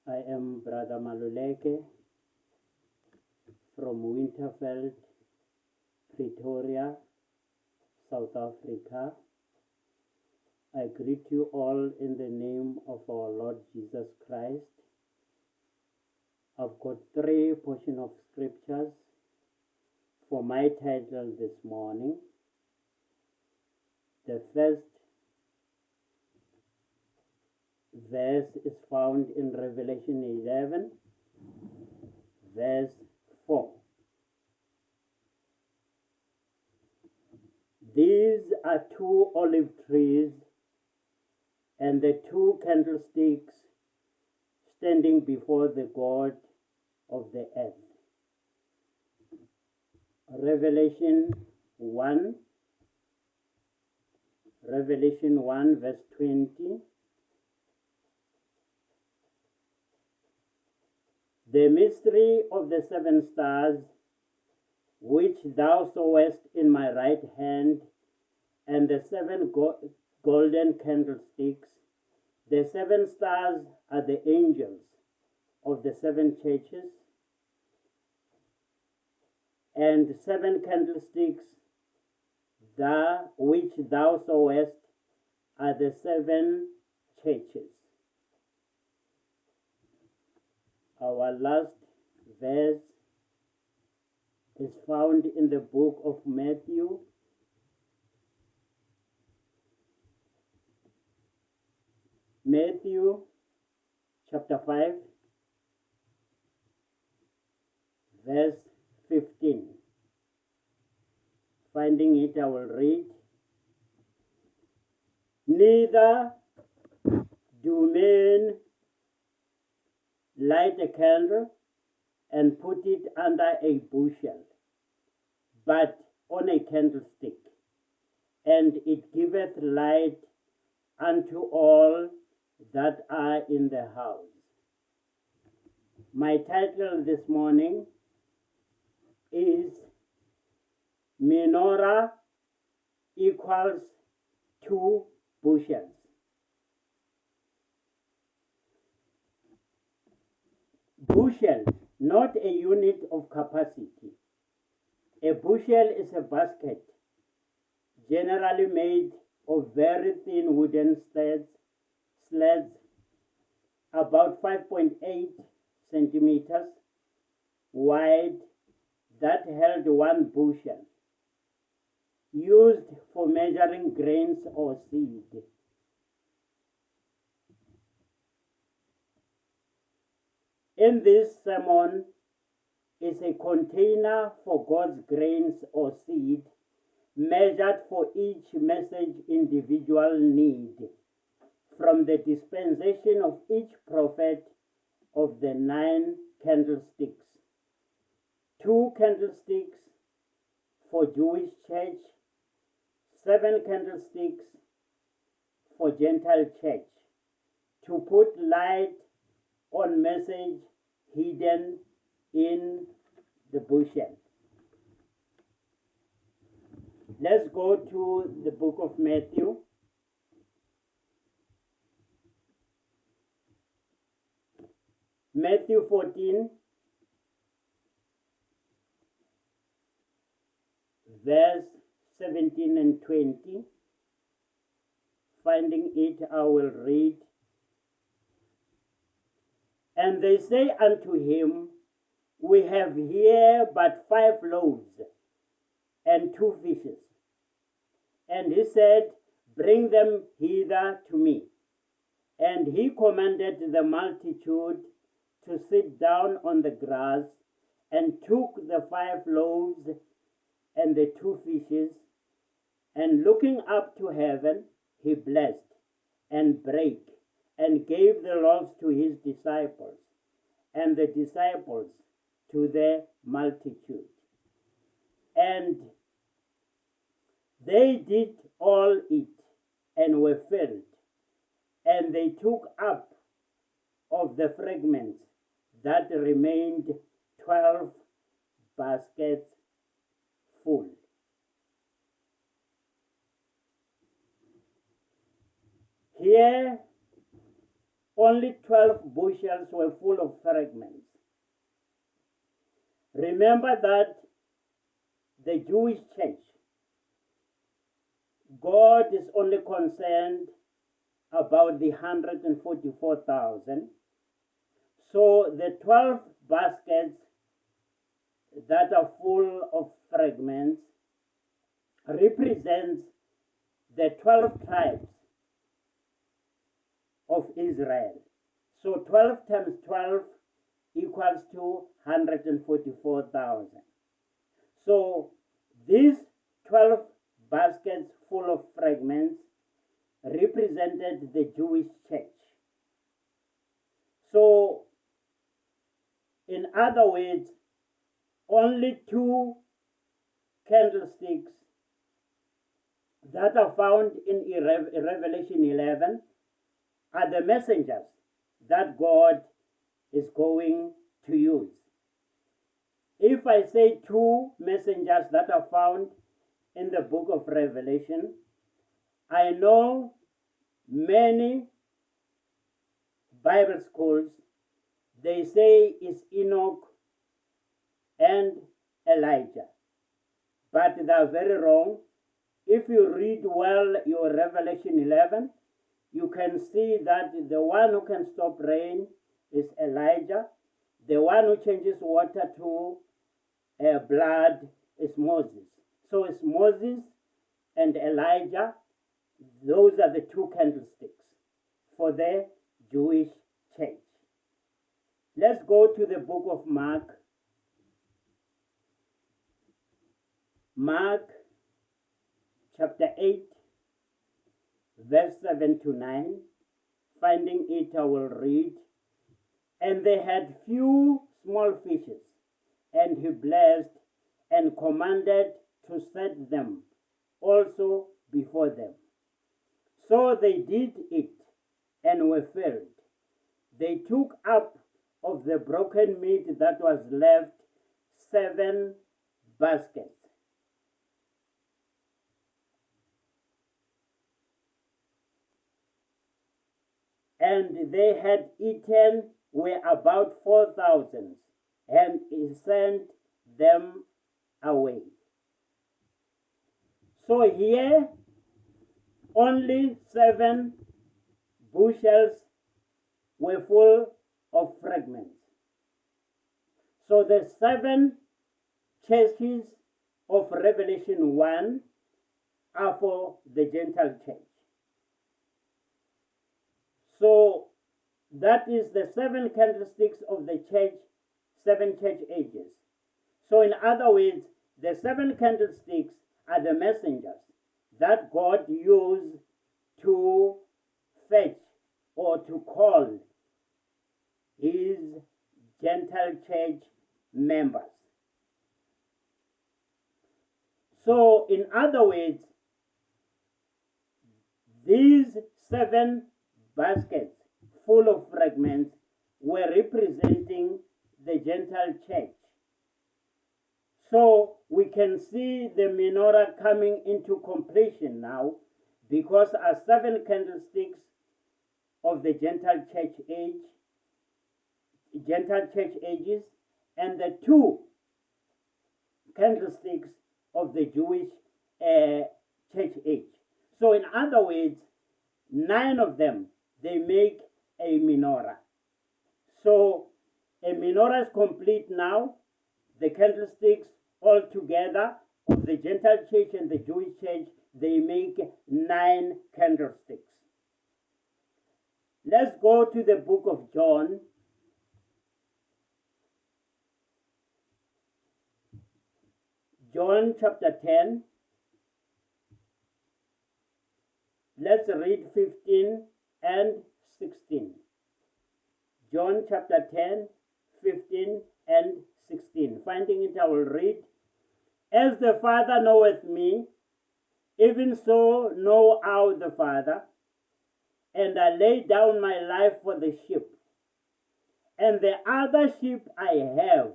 I am Brother Maluleke from Winterveld, Pretoria, South Africa. I greet you all in the name of our Lord Jesus Christ. I've got 3 portions of scriptures for my title this morning. The first verse is found in Revelation 11, verse 4. These are 2 olive trees and the 2 candlesticks standing before the God of the earth. Revelation 1 verse 20. The mystery of the 7 stars, which thou sawest in my right hand, and the 7 golden candlesticks. The 7 stars are the angels of the 7 churches, and 7 candlesticks, which thou sawest, are the 7 churches. Our last verse is found in the book of Matthew, chapter 5, verse 15. Finding it, I will read. Neither do men light a candle and put it under a bushel, but on a candlestick, and it giveth light unto all that are in the house. My title this morning is Menorah equals 2 bushels. Bushel, not a unit of capacity. A bushel is a basket, generally made of very thin wooden sleds, about 5.8 centimeters wide, that held 1 bushel, used for measuring grains or seed. In this sermon is a container for God's grains or seed, measured for each message individual need, from the dispensation of each prophet of the 9 candlesticks. 2 candlesticks for Jewish church, 7 candlesticks for Gentile church, to put light on message hidden in the bushel. Let's go to the book of Matthew. Matthew 14, verse 17 and 20. Finding it, I will read. And they say unto him, We have here but 5 loaves and 2 fishes. And he said, Bring them hither to me. And he commanded the multitude to sit down on the grass, and took the 5 loaves and the 2 fishes, and looking up to heaven, he blessed and brake, and gave the loaves to his disciples, and the disciples to the multitude. And they did all eat, and were filled, and they took up of the fragments that remained 12 baskets full. Here only 12 bushels were full of fragments. Remember that the Jewish church, God is only concerned about the 144,000. So the 12 baskets that are full of fragments represents the 12 tribes of Israel. So 12 times 12 equals to 144,000. So these 12 baskets full of fragments represented the Jewish church. So, in other words, only 2 candlesticks that are found in Revelation 11 are the messengers that God is going to use. If I say 2 messengers that are found in the book of Revelation, I know many Bible schools, they say it's Enoch and Elijah. But they are very wrong. If you read well your Revelation 11, you can see that the one who can stop rain is Elijah. The one who changes water to blood is Moses. So it's Moses and Elijah. Those are the 2 candlesticks for the Jewish church. Let's go to the book of Mark. Mark chapter 8, verse 7 to 9. Finding it, I will read. And they had few small fishes, and he blessed and commanded to set them also before them. So they did it and were filled. They took up of the broken meat that was left 7 baskets. And they had eaten were about 4,000, and he sent them away. So here, only 7 bushels were full of fragments. So the 7 churches of Revelation 1 are for the Gentile church. So that is the 7 candlesticks of the church, 7 church ages. So in other words, the 7 candlesticks are the messengers that God used to fetch or to call his Gentile church members. So in other words, these 7 baskets full of fragments were representing the Gentile church. So we can see the menorah coming into completion now, because our 7 candlesticks of the Gentile church ages, and the 2 candlesticks of the Jewish church age. So in other words, 9 of them, they make a menorah. So a menorah is complete now. The candlesticks all together of the Gentile church and the Jewish church, they make 9 candlesticks. Let's go to the book of John. John chapter 10. Let's read 15 and 16. John chapter 10, 15 and 16. Finding it, I will read. As the Father knoweth me, even so know I the Father, and I lay down my life for the sheep. And the other sheep I have,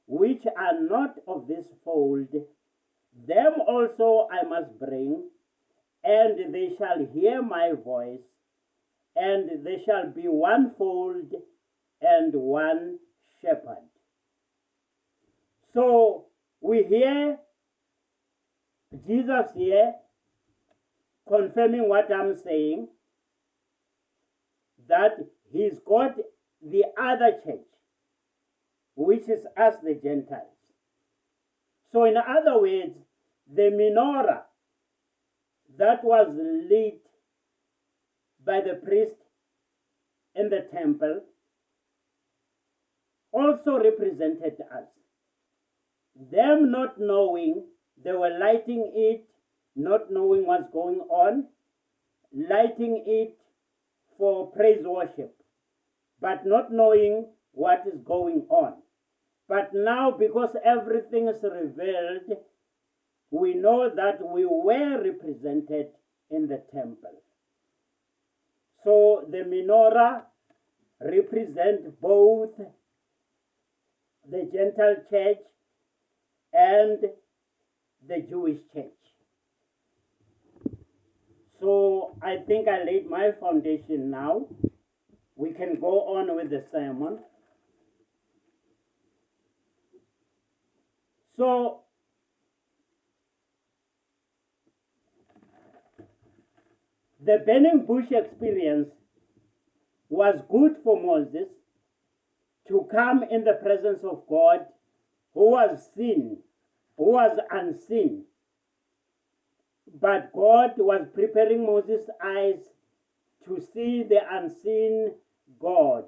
which are not of this fold, them also I must bring, and they shall hear my voice, and there shall be one fold and one shepherd. So we hear Jesus here confirming what I'm saying, that he's got the other church, which is us, the Gentiles. So in other words, the menorah that was lit by the priest in the temple also represented us. Them not knowing, they were lighting it, not knowing what's going on, lighting it for praise worship, but not knowing what is going on. But now, because everything is revealed, we know that we were represented in the temple. So the menorah represents both the Gentile church and the Jewish church. So I think I laid my foundation now. We can go on with the sermon. So the burning bush experience was good for Moses to come in the presence of God, who was unseen. But God was preparing Moses' eyes to see the unseen God.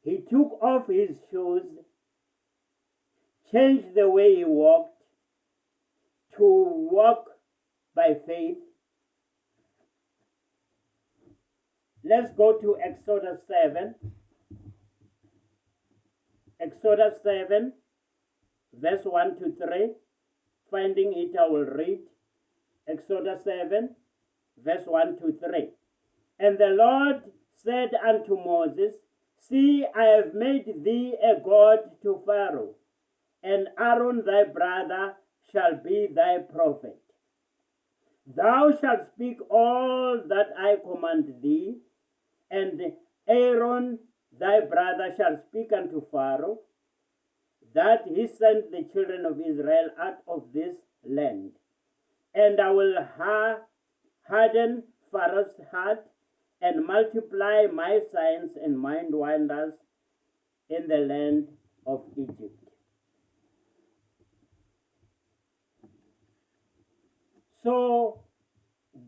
He took off his shoes, changed the way he walked to walk by faith. Let's go to Exodus 7. Exodus 7, verse 1 to 3. Finding it, I will read. Exodus 7, verse 1 to 3. And the Lord said unto Moses, See, I have made thee a god to Pharaoh, and Aaron thy brother shall be thy prophet. Thou shalt speak all that I command thee, and Aaron thy brother shall speak unto Pharaoh, that he send the children of Israel out of this land. And I will harden Pharaoh's heart, and multiply my signs and mind wonders in the land of Egypt. So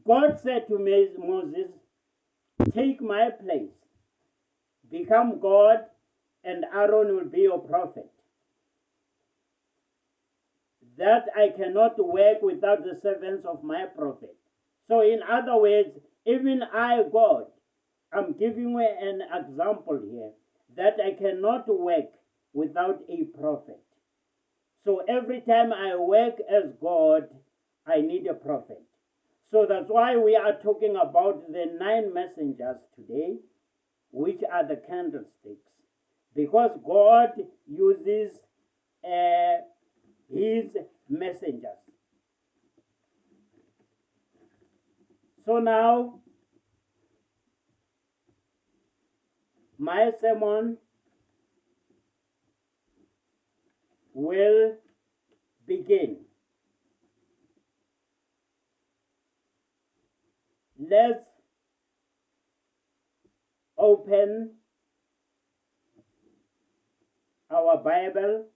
God said to Moses, take my place, become God, and Aaron will be your prophet. That I cannot work without the servants of my prophet. So in other words, even I, God, I'm giving you an example here, that I cannot work without a prophet. So every time I work as God, I need a prophet. So that's why we are talking about the 9 messengers today, which are the candlesticks. Because God uses his messengers. So now, my sermon will begin. Let's open our Bible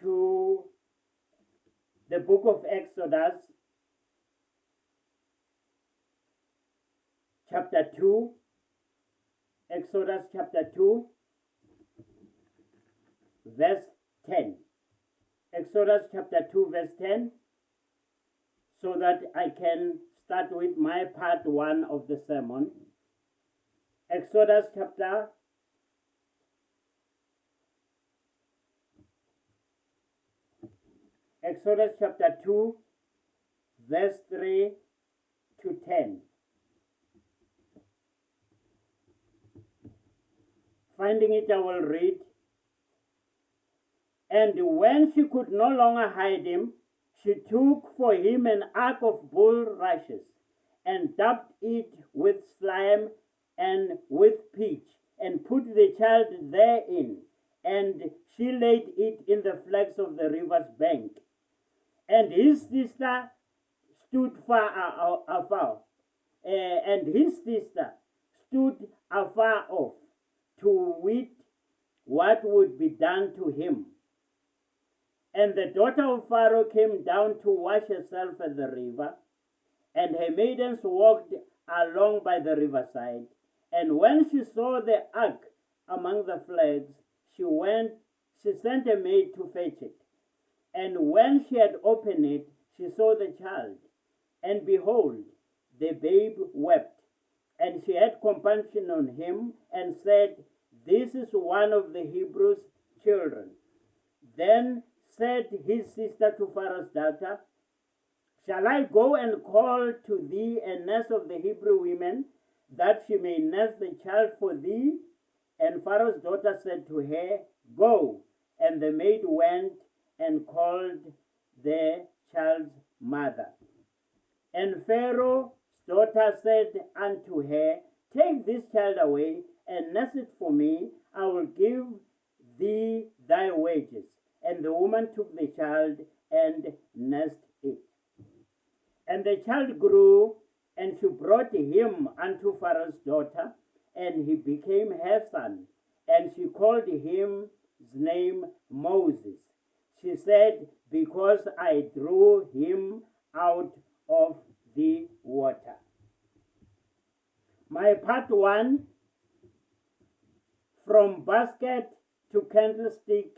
to the book of Exodus, chapter 2. Exodus chapter 2, verse 10. Exodus chapter 2, verse 10, so that I can start with my part 1 of the sermon. Exodus chapter 2, verse 3 to 10. Finding it, I will read. And when she could no longer hide him, she took for him an ark of bulrushes and dabbed it with slime and with pitch, and put the child therein, and she laid it in the flags of the river's bank. And his sister stood afar, and his sister stood afar off to wit what would be done to him. And the daughter of Pharaoh came down to wash herself at the river, and her maidens walked along by the riverside. And when she saw the ark among the flags, she sent a maid to fetch it. And when she had opened it, she saw the child, and behold, the babe wept. And she had compassion on him, and said, This is one of the Hebrews' children. Then said his sister to Pharaoh's daughter, Shall I go and call to thee a nurse of the Hebrew women, that she may nurse the child for thee? And Pharaoh's daughter said to her, Go. And the maid went and called the child's mother. And Pharaoh's daughter said unto her, Take this child away, and nurse it for me. I will give thee thy wages. And the woman took the child and nursed it. And the child grew, and she brought him unto Pharaoh's daughter, and he became her son. And she called him his name Moses. She said, Because I drew him out of the water. My part one, from basket to candlestick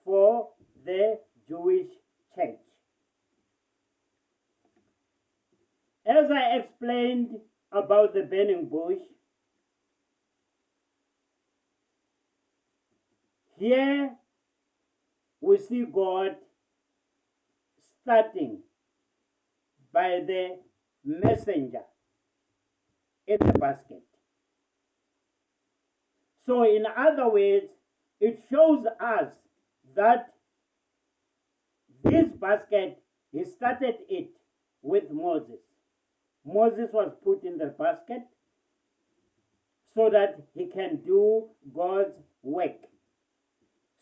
for the Jewish church. As I explained about the burning bush, here we see God starting by the messenger in the basket. So in other words, it shows us that this basket, he started it with Moses. Moses was put in the basket so that he can do God's work.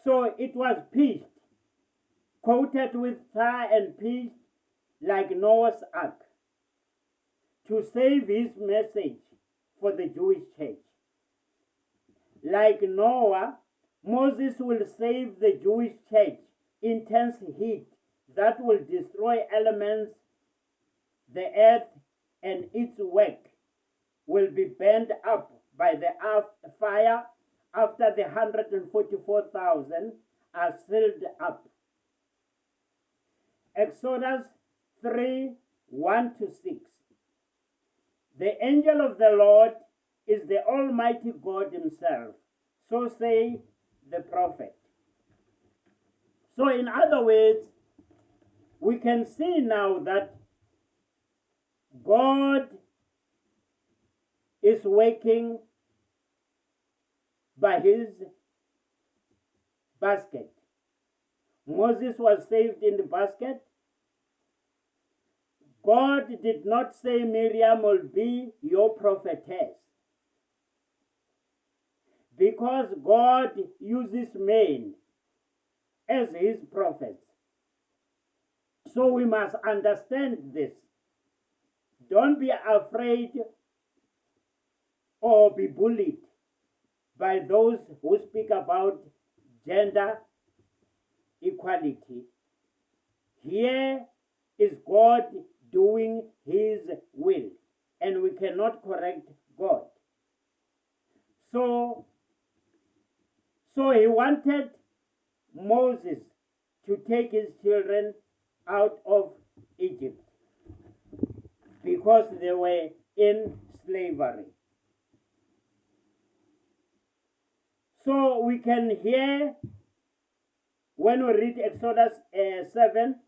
So it was pitched, coated with tar and pitch like Noah's ark, to save his message for the Jewish church. Like Noah, Moses will save the Jewish church intense heat that will destroy elements, the earth, and its work will be burned up by the fire after the 144,000 are sealed up. Exodus 3, 1-6. The angel of the Lord is the Almighty God himself. So say the prophet. So in other words, we can see now that God is working by his basket. Moses was saved in the basket. God did not say Miriam will be your prophetess, because God uses men as his prophets. So we must understand this. Don't be afraid or be bullied by those who speak about gender equality. Here is God doing his will, and we cannot correct God. So he wanted Moses to take his children out of Egypt because they were in slavery. So we can hear when we read Exodus 7,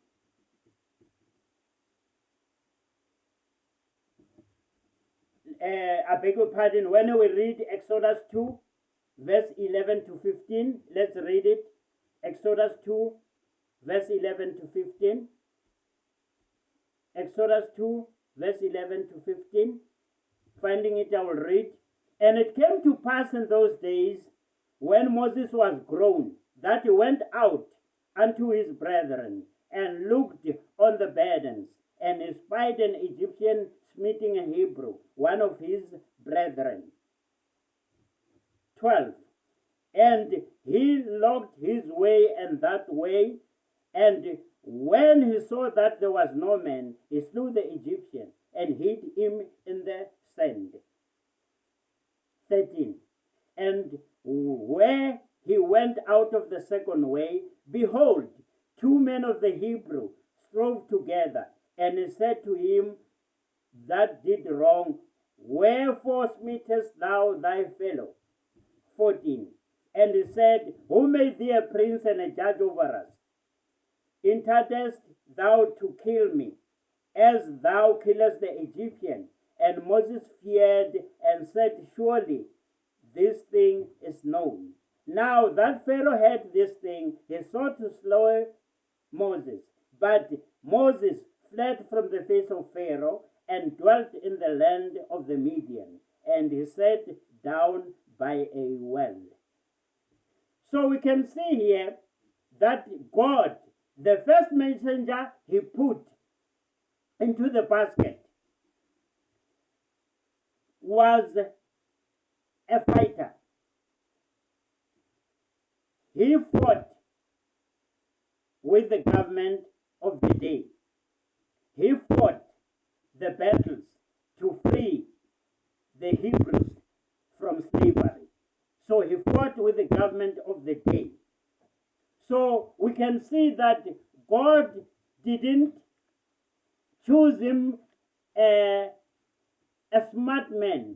I beg your pardon, when we read Exodus 2, verse 11-15, let's read it. Exodus 2, verse 11-15. Exodus 2, verse 11 to 15. Finding it, I will read. And it came to pass in those days, when Moses was grown, that he went out unto his brethren, and looked on the burdens, and he spied an Egyptian smiting a Hebrew, one of his brethren. 12. And he looked his way and that way, and when he saw that there was no man, he slew the Egyptian, and hid him in the sand. 13. And where he went out of the second way, behold, two men of the Hebrew strove together, and he said to him that did wrong, wherefore smitest thou thy fellow? 14. And he said, who made thee a prince and a judge over us? Intendest thou to kill me, as thou killest the Egyptian? And Moses feared and said, surely this thing is known. Now that Pharaoh heard this thing, he sought to slay Moses. But Moses fled from the face of Pharaoh and dwelt in the land of the Midian, and he sat down by a well. So we can see here that God, the first messenger he put into the basket, was a fighter. He fought with the government of the day. He fought the battles to free the Hebrews from slavery. So he fought with the government of the day. So we can see that God didn't choose him a smart man,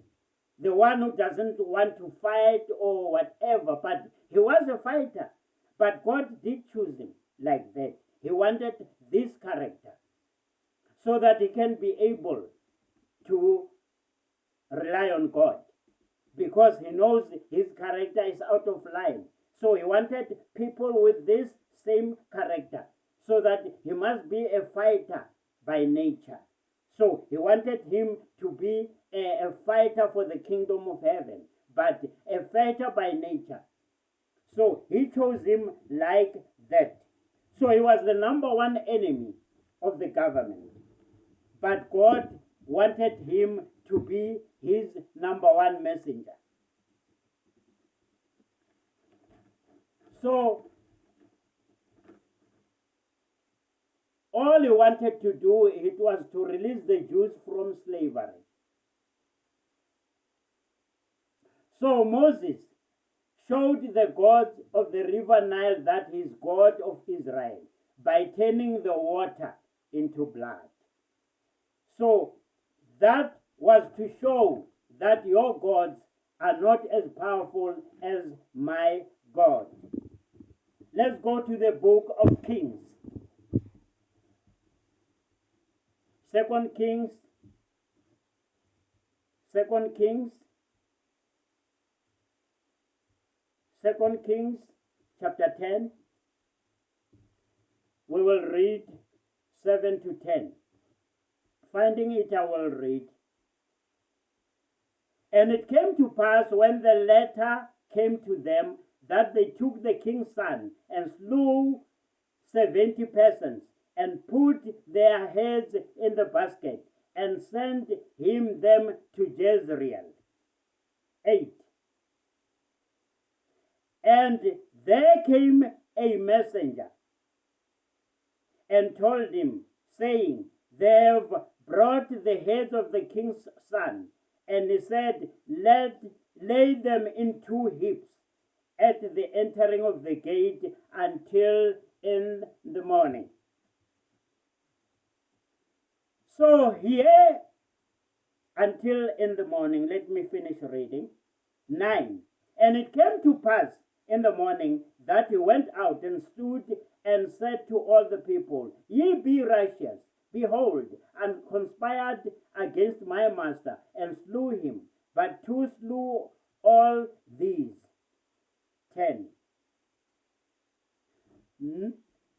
the one who doesn't want to fight or whatever, but he was a fighter. But God did choose him like that. He wanted this character so that he can be able to rely on God, because he knows his character is out of line. So he wanted people with this same character, so that he must be a fighter by nature. So he wanted him to be a fighter for the kingdom of heaven, but a fighter by nature. So he chose him like that. So he was the number one enemy of the government. But God wanted him to be his number one messenger. So all he wanted to do, it was to release the Jews from slavery. So Moses showed the God of the river Nile that he is God of Israel by turning the water into blood. So that was to show that your gods are not as powerful as my God. Let's go to the book of Kings. 2 Kings. 2 Kings. 2 Kings chapter 10. We will read 7 to 10. Finding it, I will read. And it came to pass when the letter came to them that they took the king's son and slew 70 persons and put their heads in the basket and sent him them to Jezreel. 8. And there came a messenger and told him, saying, they have brought the heads of the king's son. And he said, lay them in 2 heaps at the entering of the gate until in the morning. So here, until in the morning, let me finish reading. 9. And it came to pass in the morning that he went out and stood and said to all the people, ye be righteous. Behold, and conspired against my master, and slew him. But 2 slew all these. 10.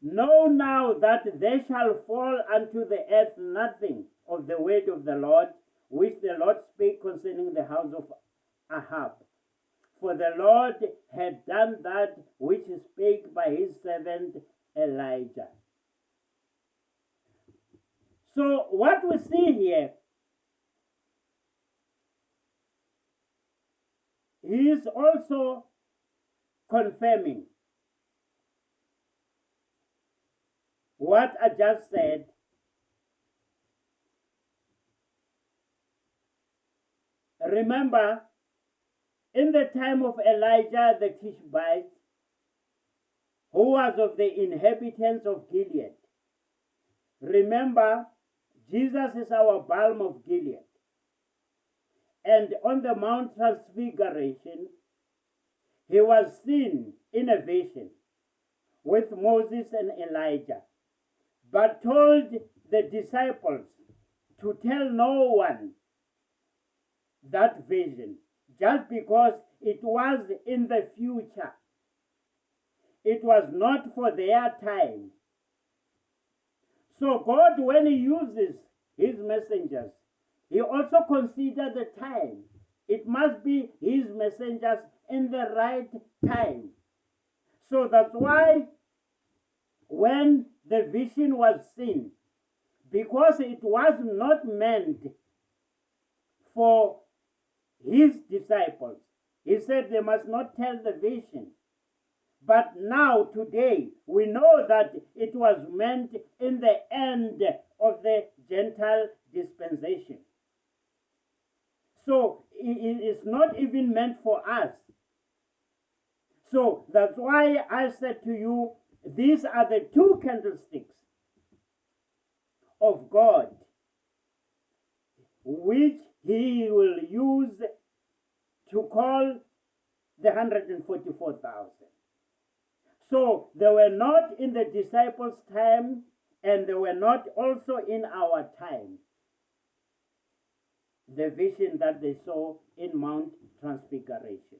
Know now that there shall fall unto the earth nothing of the word of the Lord, which the Lord spake concerning the house of Ahab. For the Lord had done that which he spake by his servant Elijah. So what we see here, he is also confirming what I just said. Remember, in the time of Elijah the Tishbite, who was of the inhabitants of Gilead. Remember, Jesus is our balm of Gilead. And on the Mount Transfiguration, he was seen in a vision with Moses and Elijah, but told the disciples to tell no one that vision, just because it was in the future. It was not for their time. So God, when he uses his messengers, he also considers the time. It must be his messengers in the right time. So that's why when the vision was seen, because it was not meant for his disciples, he said they must not tell the vision. But now, today, we know that it was meant in the end of the Gentile dispensation. So it is not even meant for us. So that's why I said to you, these are the two candlesticks of God, which he will use to call the 144,000. So they were not in the disciples' time, and they were not also in our time. The vision that they saw in Mount Transfiguration.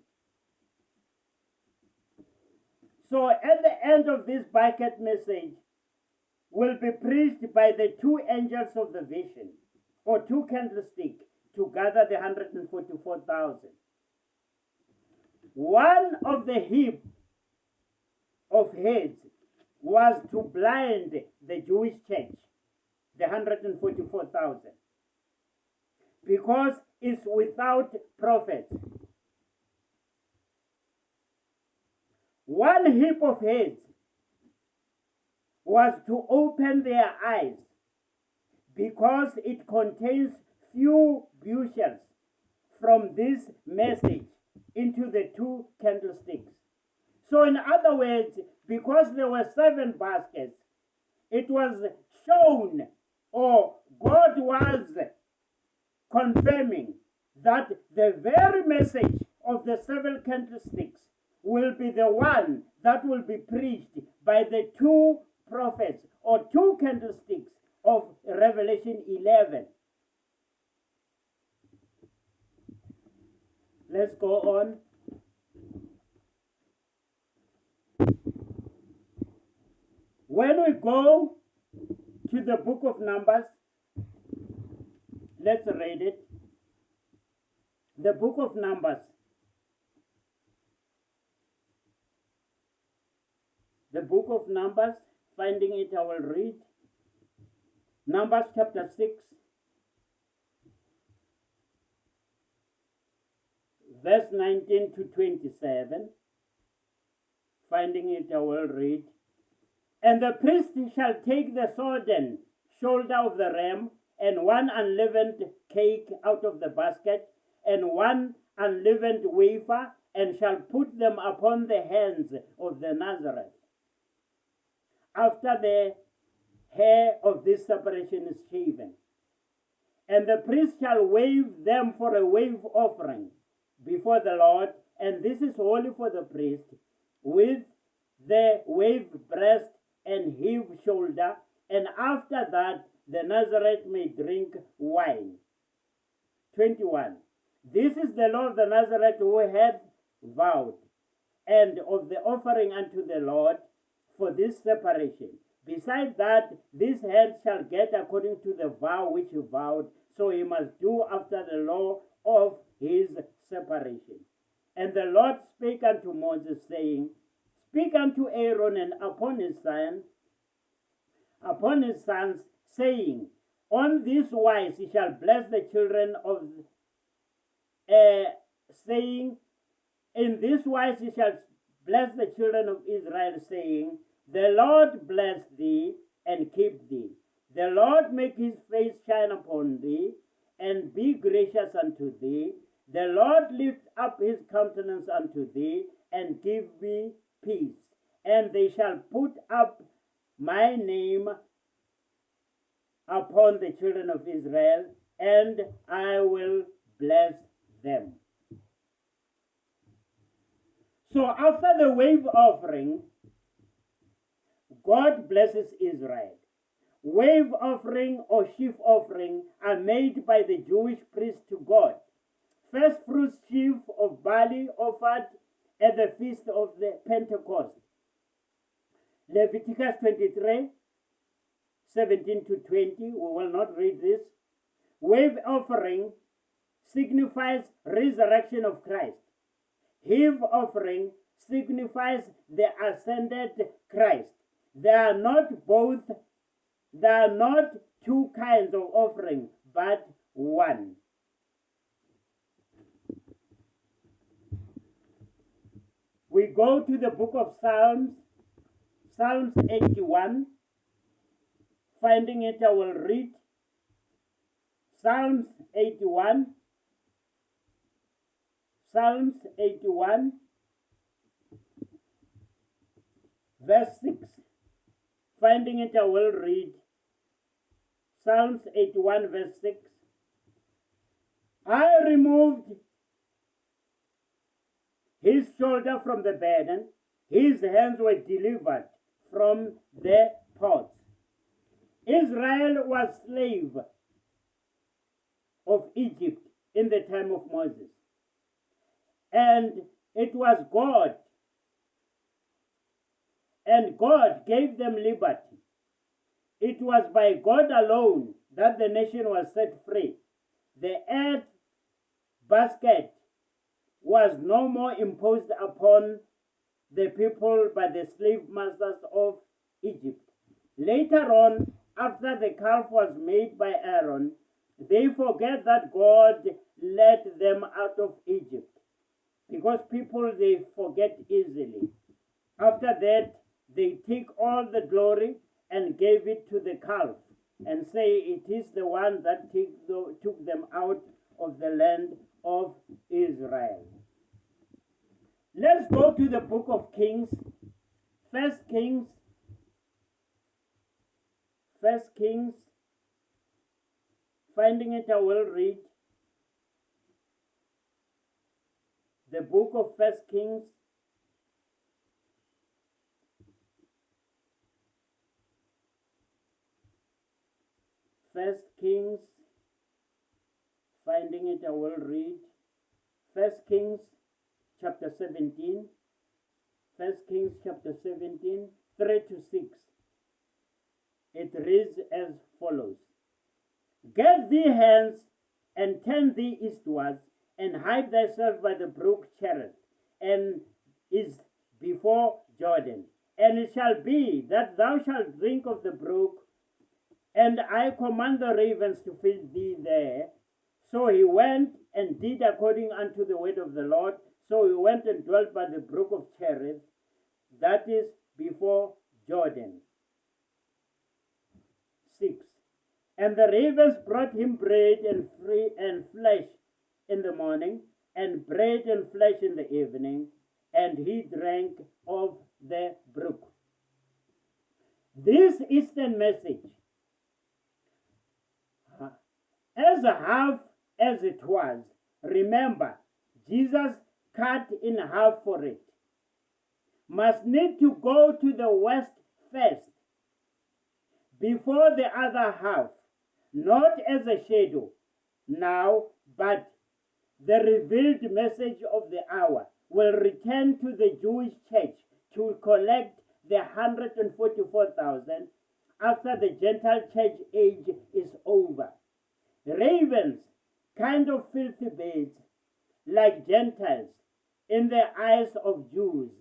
So at the end of this bucket message will be preached by the two angels of the vision, or two candlesticks, to gather the 144,000. One of the heap of heads was to blind the Jewish church, the 144,000, because it's without prophets. One heap of heads was to open their eyes, because it contains few bushels from this message into the two candlesticks. So in other words, because there were 7 baskets, it was shown, or God was confirming, that the very message of the 7 candlesticks will be the one that will be preached by the 2 prophets, or 2 candlesticks of Revelation 11. Let's go on. When we go to the book of Numbers, let's read it. The book of Numbers. The book of Numbers, finding it, I will read. Numbers chapter 6, verse 19 to 27. Finding it, I will read. And the priest shall take the sword and shoulder of the ram, and 1 unleavened cake out of the basket, and 1 unleavened wafer, and shall put them upon the hands of the Nazareth. After the hair of this separation is shaven. And the priest shall wave them for a wave offering before the Lord, and this is holy for the priest, with the wave breast and heave shoulder, and after that the Nazarite may drink wine. 21. This is the law of the Nazarite who hath vowed, and of the offering unto the Lord for this separation. Besides that, this hand shall get according to the vow which he vowed, so he must do after the law of his separation. And the Lord spake unto Moses, saying, Speak unto Aaron and upon his sons, saying, On this wise he shall bless the children of saying, In this wise he shall bless the children of Israel, saying, The Lord bless thee and keep thee. The Lord make his face shine upon thee and be gracious unto thee. The Lord lift up his countenance unto thee and give thee peace. And they shall put up my name upon the children of Israel, and I will bless them. So after the wave offering, God blesses Israel. Wave offering or sheaf offering are made by the Jewish priest to God. First fruits sheaf of barley offered at the feast of the Pentecost. Leviticus 23, 17 to 20. We will not read this. Wave offering signifies resurrection of Christ. Heave offering signifies the ascended Christ. There are not two kinds of offering, but one. We go to the book of Psalms, Psalms 81. Finding it, I will read Psalms 81. Psalms 81, verse 6. Finding it, I will read Psalms 81, verse 6. I removed his shoulder from the burden, his hands were delivered from the pots. Israel was slave of Egypt in the time of Moses. And it was God. And God gave them liberty. It was by God alone that the nation was set free. The earth basket was no more imposed upon the people by the slave masters of Egypt. Later on, after the calf was made by Aaron, they forget that God led them out of Egypt. Because people, they forget easily. After that, they take all the glory and gave it to the calf and say it is the one that took them out of the land of Israel. Let's go to the book of Kings. First Kings. Finding it, I will read the book of First Kings. First Kings. Finding it, I will read First Kings chapter 17. First Kings chapter 17, 3 to 6. It reads as follows. Get thee hence, and turn thee eastwards, and hide thyself by the brook Cherith, and is before Jordan. And it shall be that thou shalt drink of the brook, and I command the ravens to feed thee there. So he went and did according unto the word of the Lord. So he went and dwelt by the brook of Cherith, that is before Jordan. 6. And the ravens brought him bread and flesh in the morning, and bread and flesh in the evening, and he drank of the brook. This Eastern message, as half as it was, remember, Jesus cut in half for it, must need to go to the west first, before the other half, not as a shadow now, but the revealed message of the hour will return to the Jewish church to collect the 144,000 after the Gentile church age is over. Ravens, kind of filthy birds, like Gentiles, in the eyes of Jews,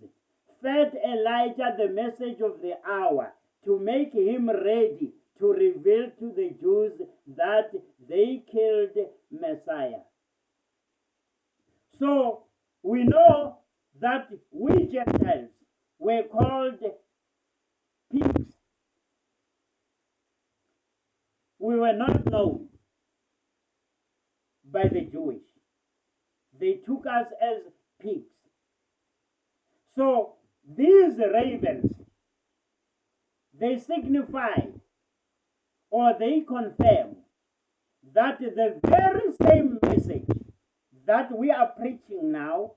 fed Elijah the message of the hour to make him ready to reveal to the Jews that they killed Messiah. So we know that we Gentiles were called pigs. We were not known by the Jewish. They took us as pigs. So these ravens, they signify or they confirm that the very same message that we are preaching now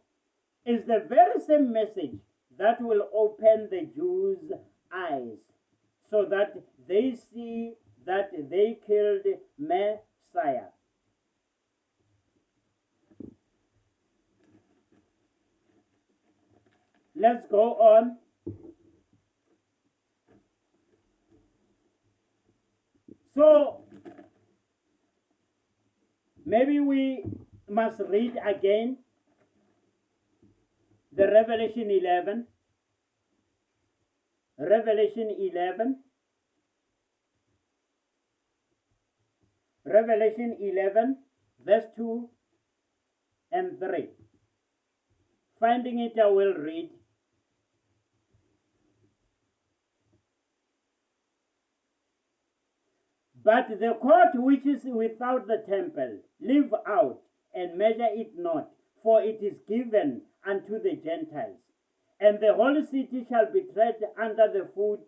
is the very same message that will open the Jews' eyes so that they see that they killed Messiah. Let's go on. So, maybe we must read again the Revelation 11. Revelation 11. Revelation 11, verse 2 and 3. Finding it, I will read. But the court which is without the temple, leave out, and measure it not, for it is given unto the Gentiles. And the holy city shall be tread under the foot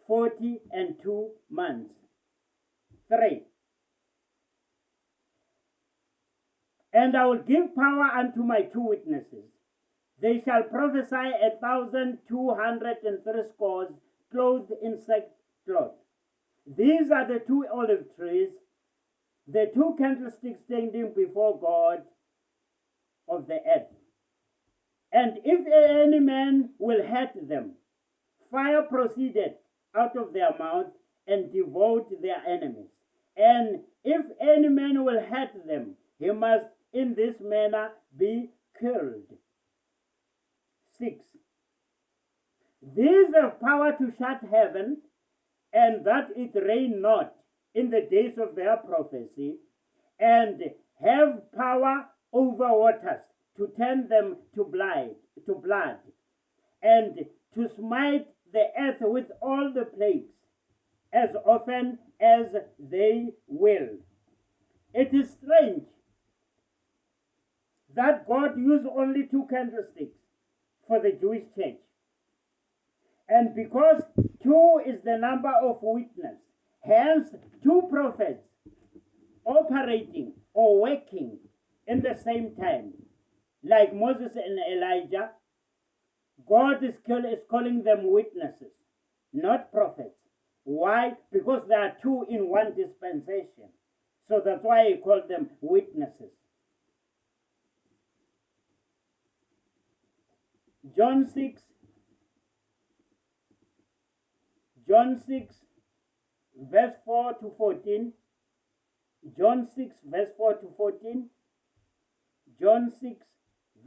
42 months. 3. And I will give power unto my 2 witnesses. They shall prophesy 1,203 scores, clothed in sackcloth. These are the 2 olive trees, the 2 candlesticks standing before God of the earth. And if any man will hurt them, fire proceeded out of their mouth and devoured their enemies. And if any man will hurt them, he must in this manner be killed. 6. These have power to shut heaven, and that it rain not in the days of their prophecy, and have power over waters to turn them to blood, and to smite the earth with all the plagues, as often as they will. It is strange that God used only 2 candlesticks for the Jewish church. And because 2 is the number of witness, hence 2 prophets operating or working in the same time, like Moses and Elijah, God is calling them witnesses, not prophets. Why? Because there are 2 in one dispensation. So that's why he called them witnesses. John 6, verse 4 to 14. John 6, verse 4 to 14. John 6,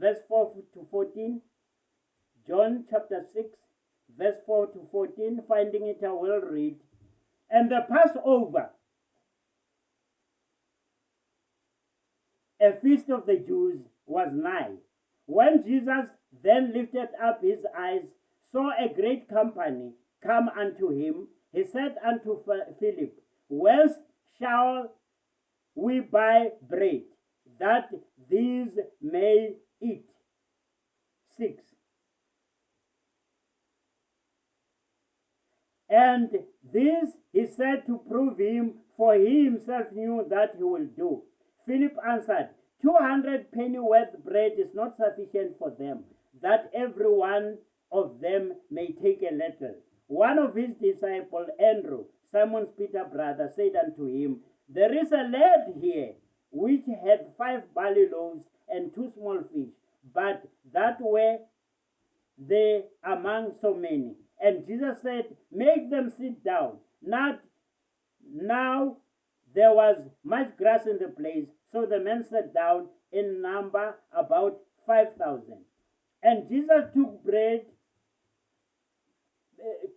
verse 4 to 14. John chapter 6, verse 4 to 14. Finding it, I will read. And the Passover, a feast of the Jews, was nigh. When Jesus then lifted up his eyes, saw a great company come unto him, he said unto Philip, whence shall we buy bread, that these may eat? 6. And this he said to prove him, for he himself knew that he will do. Philip answered, 200 pennyworth bread is not sufficient for them, that every one of them may take a little. One of his disciples, Andrew, Simon Peter's brother, said unto him, there is a lad here, which had 5 barley loaves and 2 small fish, but that were they among so many. And Jesus said, make them sit down. Not now there was much grass in the place, so the men sat down, in number about 5,000. And Jesus took bread,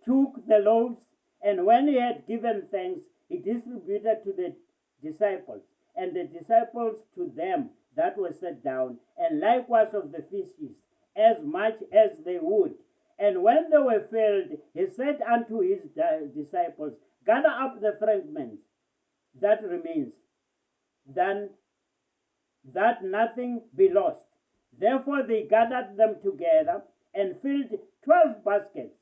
took the loaves, and when he had given thanks, he distributed to the disciples, and the disciples to them that were set down, and likewise of the fishes, as much as they would. And when they were filled, he said unto his disciples, gather up the fragments that remains, then that nothing be lost. Therefore they gathered them together and filled 12 baskets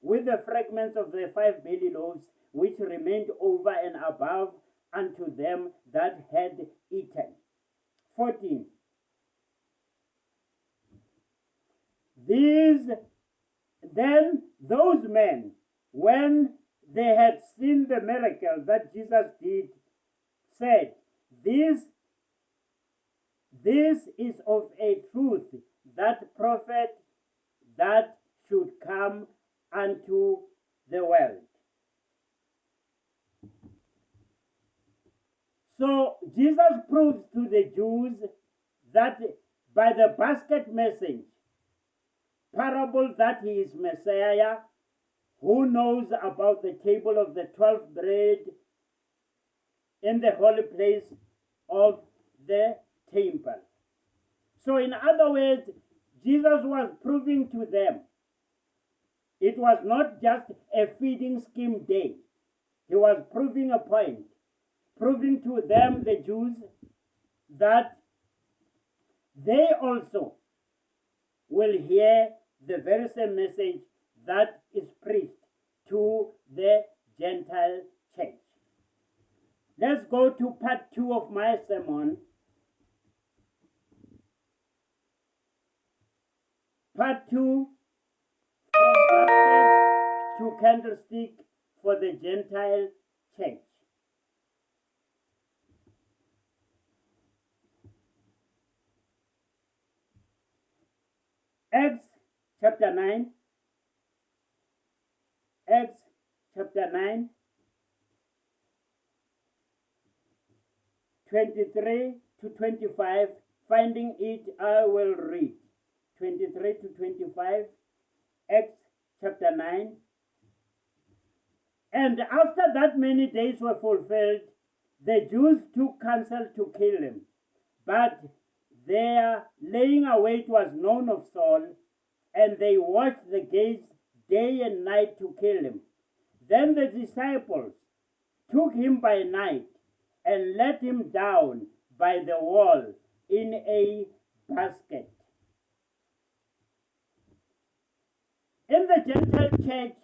with the fragments of the 5 barley loaves, which remained over and above unto them that had eaten. 14. Then those men, when they had seen the miracle that Jesus did, said, This is of a truth that prophet that should come unto the world. So Jesus proves to the Jews that by the basket message, parable that he is Messiah, who knows about the table of the 12 bread in the holy place of the temple. So in other words, Jesus was proving to them it was not just a feeding scheme day. He was proving a point, proving to them, the Jews, that they also will hear the very same message that is preached to the Gentile church. Let's go to part 2 of my sermon. Part 2, from baskets to candlestick for the Gentile church. Acts chapter 9. Acts chapter 9, 23 to 25. Finding it, I will read. 23 to 25, Acts chapter 9. And after that many days were fulfilled, the Jews took counsel to kill him. But their laying await was known of Saul, and they watched the gates day and night to kill him. Then the disciples took him by night and let him down by the wall in a basket. In the Gentile church,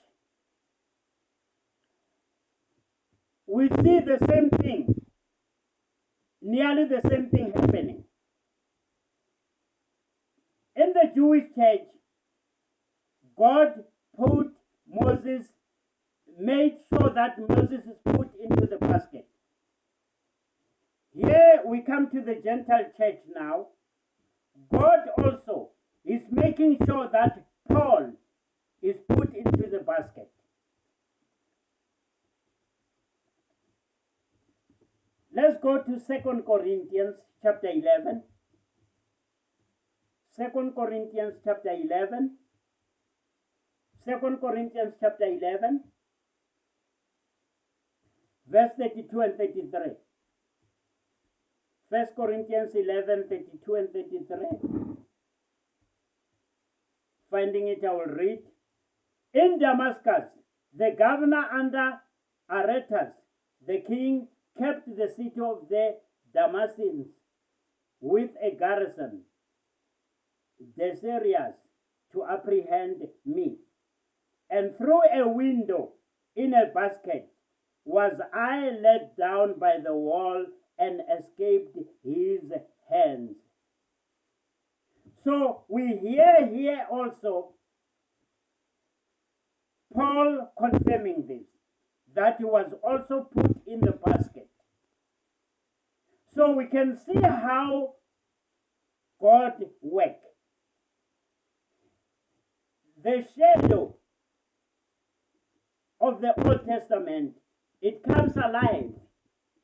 we see the same thing, nearly the same thing happening. In the Jewish church, God made sure that Moses is put into the basket. Here we come to the Gentile church now. God also is making sure that Paul is put into the basket. Let's go to 2 Corinthians chapter 11. 2 Corinthians chapter 11. 2 Corinthians chapter 11, verse 32 and 33. 1 Corinthians 11, 32 and 33. Finding it, I will read. In Damascus, the governor under Aretas, the king, kept the city of the Damascens with a garrison, desirous to apprehend me. And through a window in a basket was I let down by the wall and escaped his hands. So we hear here also Paul confirming this, that he was also put in the basket. So we can see how God works. The shadow of the Old Testament, it comes alive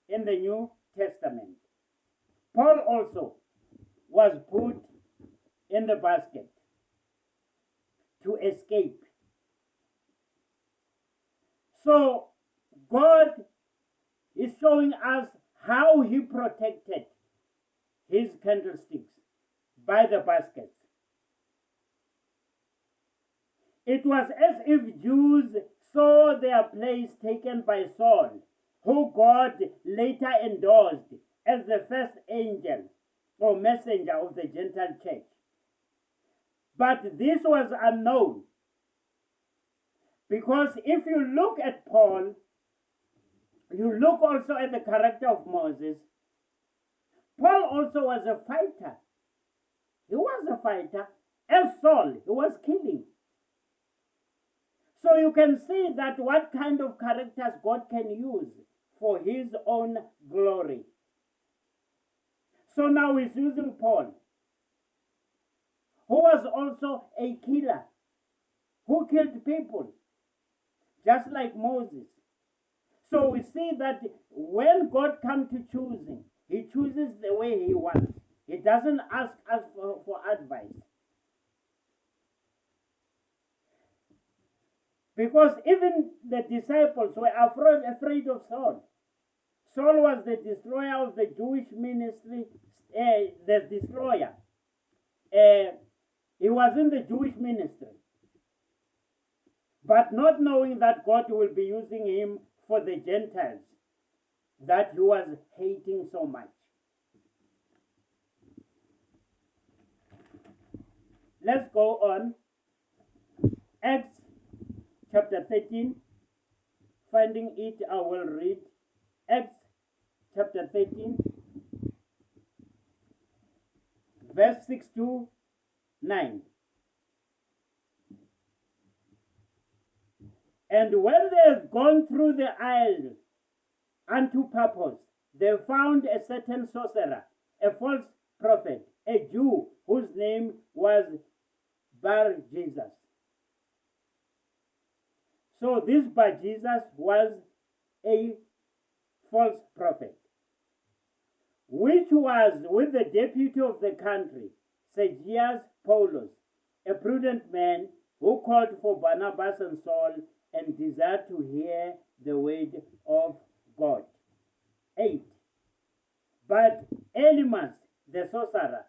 in the New Testament. Paul also was put in the basket to escape. So God is showing us how he protected his candlesticks by the baskets. It was as if Jews saw their place taken by Saul, who God later endorsed as the first angel or messenger of the Gentile church. But this was unknown, because if you look at Paul, you look also at the character of Moses. Paul also was a fighter. He was a fighter. As Saul, he was killing. So you can see that what kind of characters God can use for his own glory. So now he's using Paul, who was also a killer, who killed people, just like Moses. So we see that when God comes to choosing, he chooses the way he wants. He doesn't ask us for advice. Because even the disciples were afraid of Saul. Saul was the destroyer of the Jewish ministry, the destroyer. He was in the Jewish ministry. But not knowing that God will be using him for the Gentiles that he was hating so much. Let's go on. Acts chapter 13. Finding it, I will read. Acts chapter 13, verse 6 to 9. And when they had gone through the isle unto Paphos, they found a certain sorcerer, a false prophet, a Jew, whose name was Bar-Jesus. So this Bar-Jesus was a false prophet, which was with the deputy of the country, Sergius Paulus, a prudent man, who called for Barnabas and Saul, and desired to hear the word of God. 8. But Elymas, the sorcerer,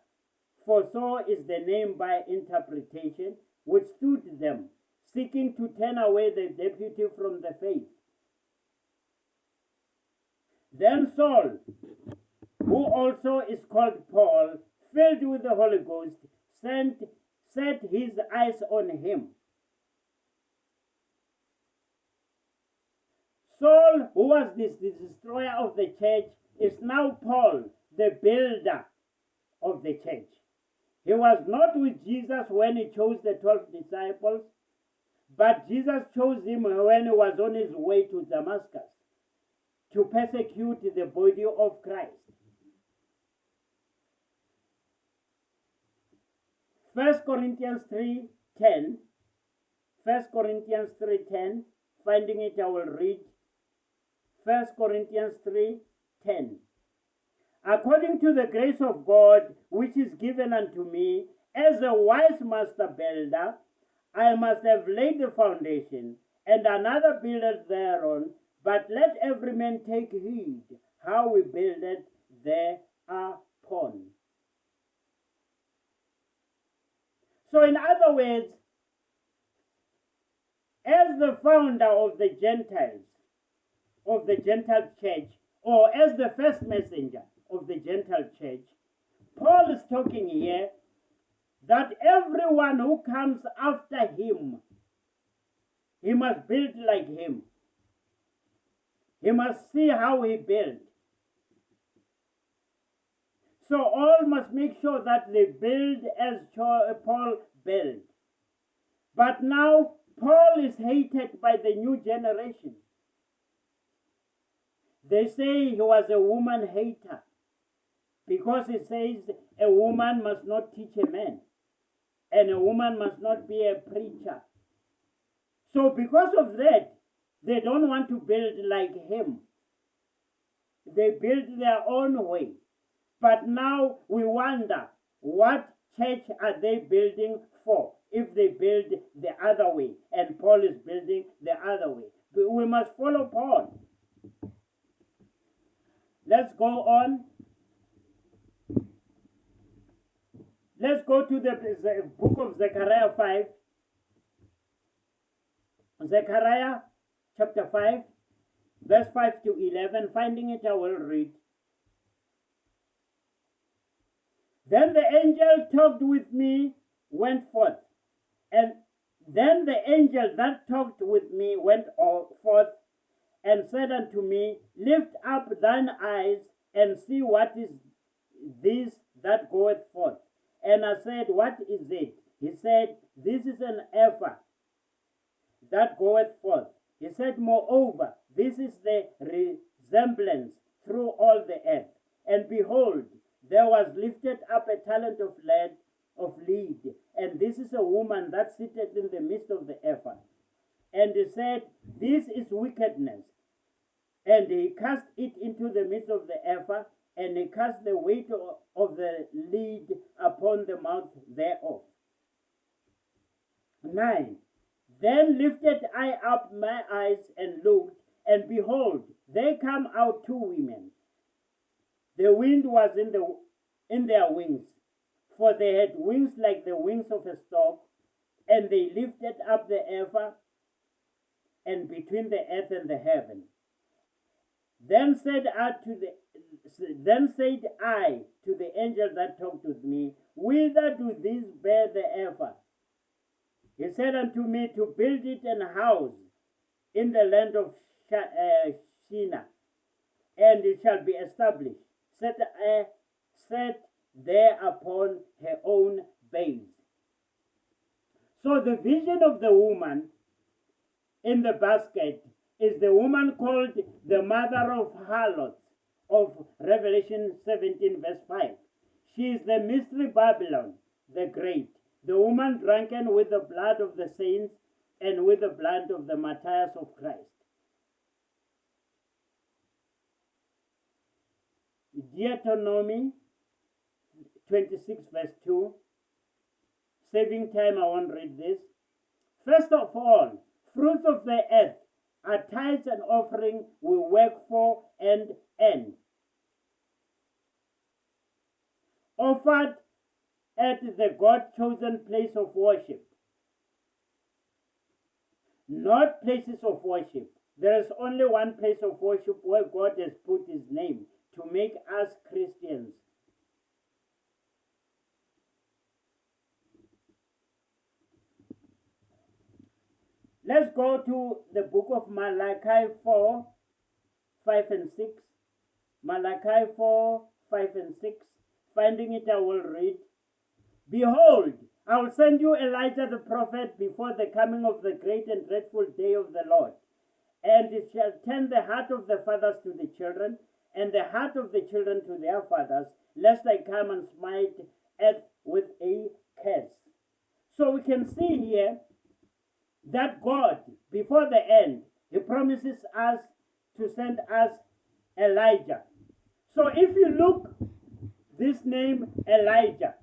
for so is the name by interpretation, withstood them, seeking to turn away the deputy from the faith. Then Saul, who also is called Paul, filled with the Holy Ghost, set his eyes on him. Saul, who was the destroyer of the church, is now Paul, the builder of the church. He was not with Jesus when he chose the 12 disciples, but Jesus chose him when he was on his way to Damascus to persecute the body of Christ. 1 Corinthians 3:10. 1 Corinthians 3:10. Finding it, I will read. 1 Corinthians 3:10. According to the grace of God, which is given unto me, as a wise master builder, I must have laid the foundation, and another builded thereon. But let every man take heed how we builded thereupon. So in other words, as the founder of the Gentiles, of the Gentile church, or as the first messenger of the Gentile church, Paul is talking here that everyone who comes after him, he must build like him. He must see how he built. So all must make sure that they build as Paul built. But now Paul is hated by the new generation. They say he was a woman hater because he says a woman must not teach a man and a woman must not be a preacher. So because of that, They don't want to build like him. They build their own way. But now we wonder, what church are they building for if they build the other way and Paul is building the other way? We must follow Paul. Let's go on. Let's go to the book of Zechariah 5. Zechariah chapter 5, verse 5 to 11. Finding it, I will read. Then the angel talked with me, went forth. And then the angel that talked with me went forth and said unto me, Lift up thine eyes and see what is this that goeth forth. And I said, What is it? He said, This is an ephah that goeth forth. He said, Moreover, this is the resemblance through all the earth. And behold, there was lifted up a talent of lead, and this is a woman that sitteth in the midst of the ephah. And he said, This is wickedness. And he cast it into the midst of the ephah, and he cast the weight of the lead upon the mouth thereof. 9. Then lifted I up my eyes and looked, and behold, there come out two women. The wind was in their wings, for they had wings like the wings of a stork, and they lifted up the ephah, and between the earth and the heaven. Then said I to the angel that talked with me, Whither do these bear the ephah? He said unto me, To build it an house in the land of Shinar, and it shall be established, set there upon her own base. So the vision of the woman in the basket is the woman called the mother of harlots of Revelation 17 verse 5. She is the mystery Babylon the Great, the woman drunken with the blood of the saints and with the blood of the martyrs of Christ. Deuteronomy 26 verse 2. Saving time, I won't read this. First of all, fruits of the earth are tithes and offering we work for and end. Offered at the God-chosen place of worship. Not places of worship. There is only one place of worship where God has put his name to make us Christians. Let's go to the book of Malachi 4, 5 and 6. Malachi 4, 5 and 6. Finding it, I will read. Behold, I will send you Elijah the prophet before the coming of the great and dreadful day of the Lord. And it shall turn the heart of the fathers to the children, and the heart of the children to their fathers, lest I come and smite earth with a curse. So we can see here that God, before the end, he promises us to send us Elijah. So if you look this name Elijah,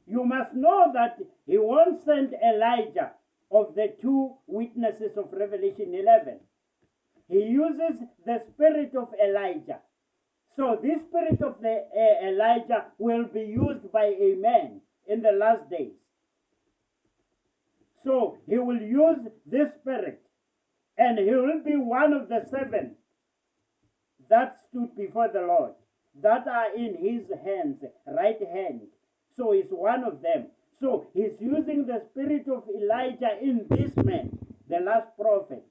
you must know that he won't send Elijah of the two witnesses of Revelation 11. He uses the spirit of Elijah. So this spirit of the Elijah will be used by a man in the last days. So he will use this spirit, and he will be one of the 7 that stood before the Lord, that are in his hands, right hand. So he's one of them. So he's using the spirit of Elijah in this man, the last prophet.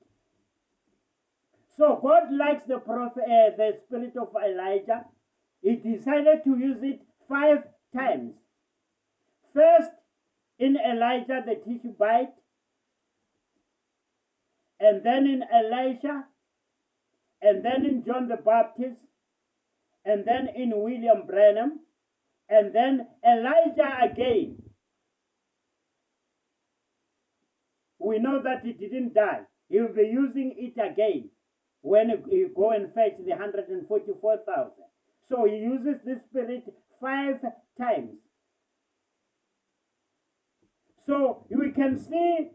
So God likes the spirit of Elijah. He decided to use it 5 times. First, in Elijah the Tishbite, and then in Elisha, and then in John the Baptist, and then in William Branham, and then Elijah again. We know that he didn't die. He will be using it again when you go and fetch the 144,000. So he uses this spirit 5 times. So we can see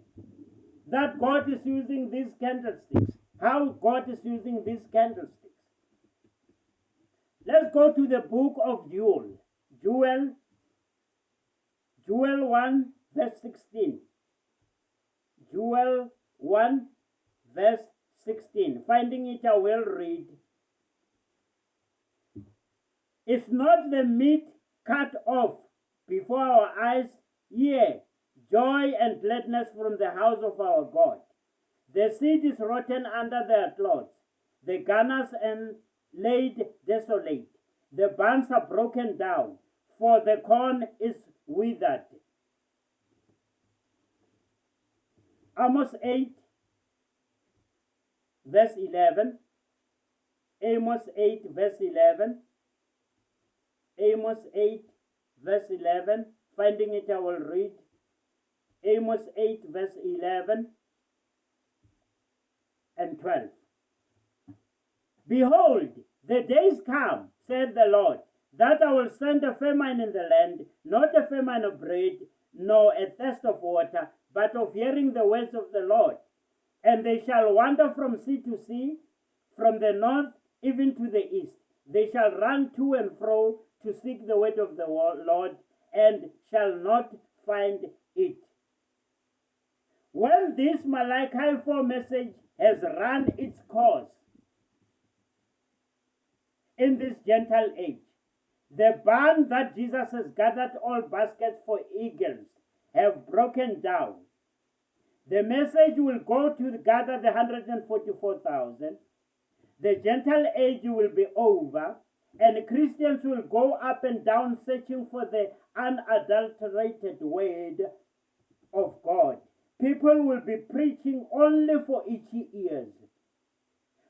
that God is using these candlesticks. How God is using these candlesticks. Let's go to the book of Joel. Joel 1 verse 16. Joel 1 verse 16. Finding it, I will read. Is not the meat cut off before our eyes? Yea, joy and gladness from the house of our God. The seed is rotten under their clods, the garners and laid desolate. The barns are broken down, for the corn is withered. Amos 8 verse 11. Amos 8 verse 11. Amos 8 verse 11. Finding it, I will read. Amos 8 verse 11 and 12. Behold, the days come, said the Lord, that I will send a famine in the land, not a famine of bread, nor a thirst of water, but of hearing the words of the Lord. And they shall wander from sea to sea, from the north even to the east. They shall run to and fro to seek the word of the Lord, and shall not find it. When this Malachi 4 message has run its course in this Gentile age, the barn that Jesus has gathered all baskets for eagles have broken down. The message will go to gather the 144,000. The Gentile age will be over, and Christians will go up and down searching for the unadulterated word of God. People will be preaching only for itchy ears.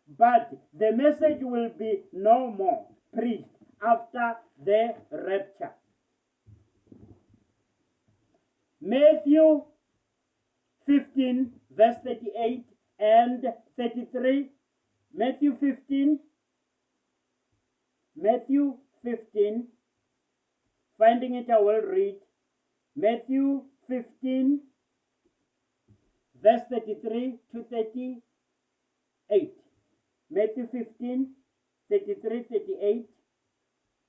But the message will be no more preached after the rapture. Matthew 15 verse 38 and 33. Matthew 15, finding it, I will read. Matthew 15 verse 33 to 38. Matthew 15, 33, 38.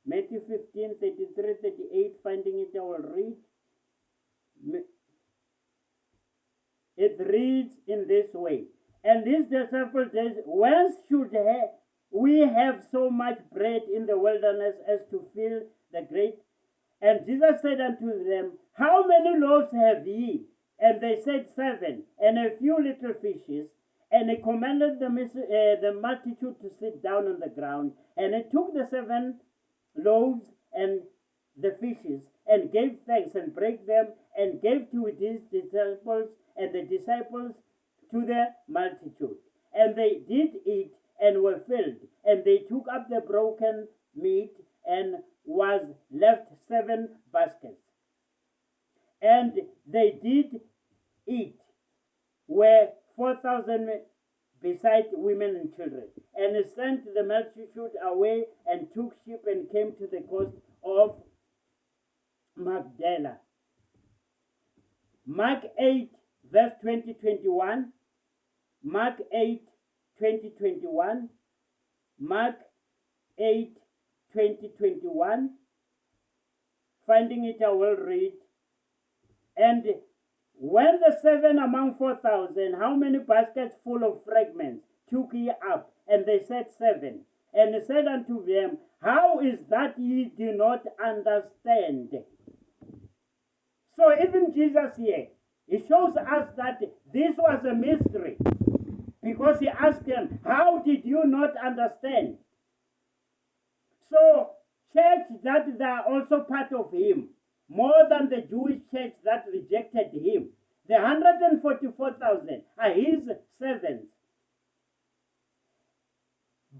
Matthew 15, 33, 38. Finding it, I will read. It reads in this way. And his disciples said, whence should we have so much bread in the wilderness as to fill the great? And Jesus said unto them, how many loaves have ye? And they said, 7, and a few little fishes. And he commanded the multitude to sit down on the ground. And he took the 7 loaves and the fishes, and gave thanks, and brake them, and gave to his disciples, and the disciples to the multitude. And they did eat, and were filled. And they took up the broken meat, and was left 7 baskets. And they did eat, were 4,000 beside women and children. And he sent the multitude away, and took ship, and came to the coast of Magdala. Mark 8 verse 20-21. Mark 8 20-21. Mark 8 20-21. Finding it, I will read. And when the 7 among 4,000, how many baskets full of fragments took ye up? And they said 7. And he said unto them, how is that ye do not understand? So even Jesus here, he shows us that this was a mystery. Because he asked them, how did you not understand? So, church that they are also part of him, more than the Jewish church that rejected him. The 144,000 are his servants.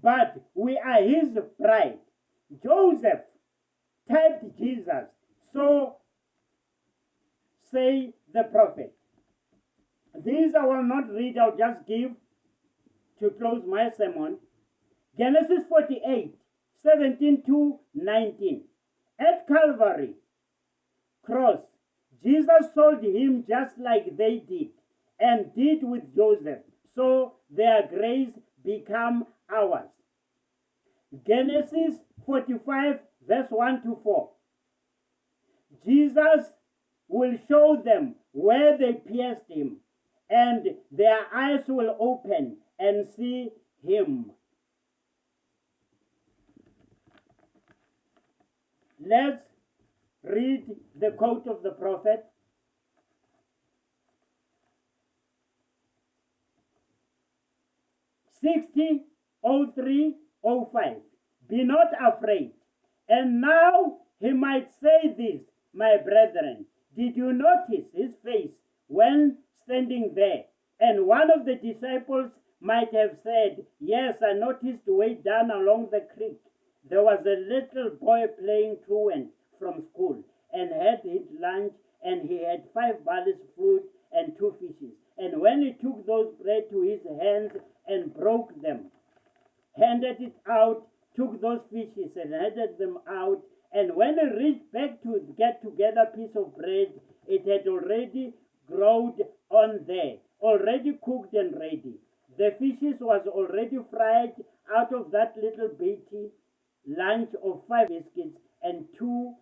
But we are his bride. Joseph typed Jesus. So say the prophet. These I will not read, I'll just give to close my sermon. Genesis 48, 17 to 19. At Calvary cross, Jesus sold him just like they did and did with Joseph, so their grace become ours. Genesis 45, verse 1 to 4. Jesus will show them where they pierced him, and their eyes will open and see him. Let's read the quote of the prophet. 60:03:05. Be not afraid. And now he might say this, my brethren, did you notice his face when standing there? And one of the disciples might have said, yes, I noticed way down along the creek. There was a little boy playing truant from school and had his lunch, and he had 5 barley fruit and 2 fishes. And when he took those bread to his hands and broke them, handed it out, took those fishes and handed them out, and when he reached back to get together a piece of bread, it had already growed on there, already cooked and ready. The fishes was already fried out of that little bitty lunch of 5 biscuits and 2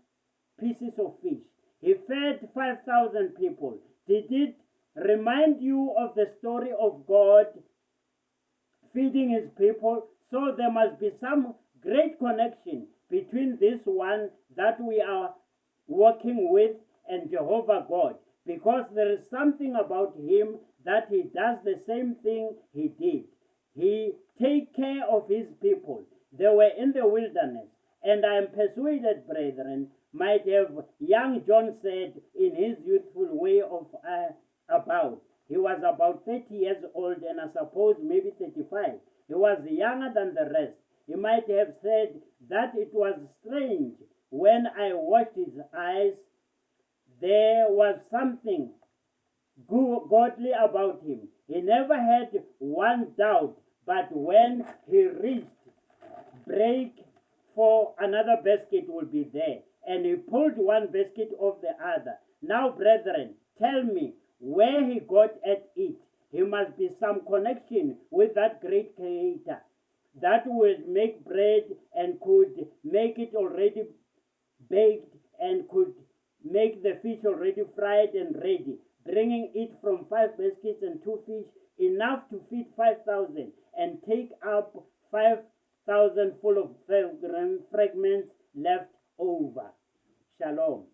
pieces of fish. He fed 5,000 people. Did it remind you of the story of God feeding his people? So there must be some great connection between this one that we are working with and Jehovah God, because there is something about him that he does the same thing he did. He take care of his people. They were in the wilderness, and I am persuaded, brethren, might have young John said in his youthful way of about. He was about 30 years old, and I suppose maybe 35. He was younger than the rest. He might have said that it was strange when I watched his eyes. There was something godly about him. He never had one doubt, but when he reached break for another basket will be there, and he pulled one basket off the other. Now, brethren, tell me where he got at it. He must be some connection with that great creator that would make bread and could make it already baked and could make the fish already fried and ready, bringing it from 5 baskets and 2 fish, enough to feed 5,000 and take up 5,000 full of fragments left over. Shalom.